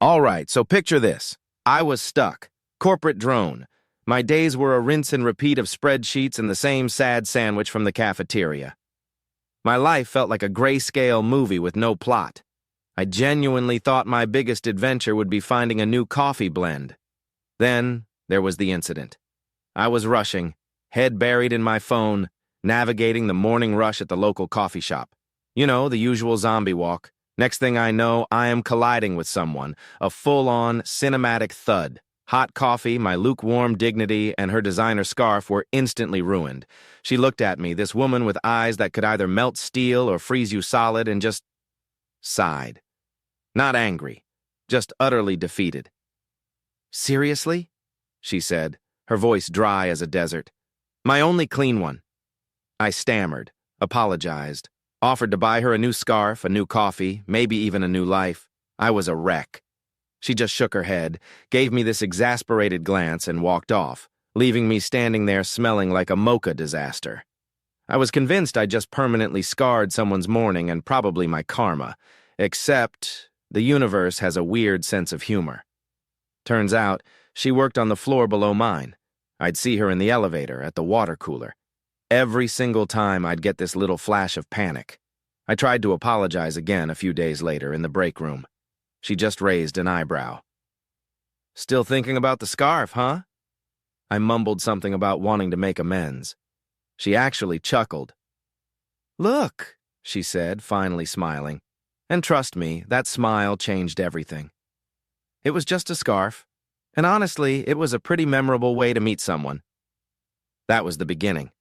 All right, so picture this. I was stuck. Corporate drone. My days were a rinse and repeat of spreadsheets and the same sad sandwich from the cafeteria. My life felt like a grayscale movie with no plot. I genuinely thought my biggest adventure would be finding a new coffee blend. Then, there was the incident. I was rushing, head buried in my phone, navigating the morning rush at the local coffee shop. You know, the usual zombie walk. Next thing I know, I am colliding with someone, a full-on cinematic thud. Hot coffee, my lukewarm dignity, and her designer scarf were instantly ruined. She looked at me, this woman with eyes that could either melt steel or freeze you solid, and just sighed. Not angry, just utterly defeated. "Seriously?" she said, her voice dry as a desert. "My only clean one." I stammered, apologized, offered to buy her a new scarf, a new coffee, maybe even a new life. I was a wreck. She just shook her head, gave me this exasperated glance, and walked off, leaving me standing there smelling like a mocha disaster. I was convinced I'd just permanently scarred someone's morning and probably my karma, except the universe has a weird sense of humor. Turns out, she worked on the floor below mine. I'd see her in the elevator, at the water cooler. Every single time I'd get this little flash of panic. I tried to apologize again a few days later in the break room. She just raised an eyebrow. "Still thinking about the scarf, huh?" I mumbled something about wanting to make amends. She actually chuckled. "Look," she said, finally smiling. And trust me, that smile changed everything. It was just a scarf, and honestly, it was a pretty memorable way to meet someone. That was the beginning.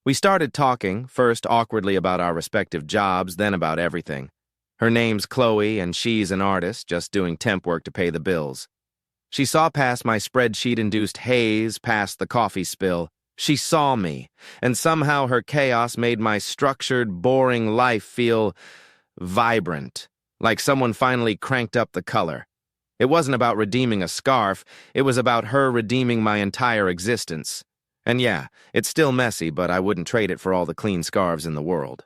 We started talking, first awkwardly about our respective jobs, then about everything. Her name's Chloe, and she's an artist, just doing temp work to pay the bills. She saw past my spreadsheet-induced haze, past the coffee spill. She saw me, and somehow her chaos made my structured, boring life feel vibrant, like someone finally cranked up the color. It wasn't about redeeming a scarf, it was about her redeeming my entire existence. And yeah, it's still messy, but I wouldn't trade it for all the clean scarves in the world.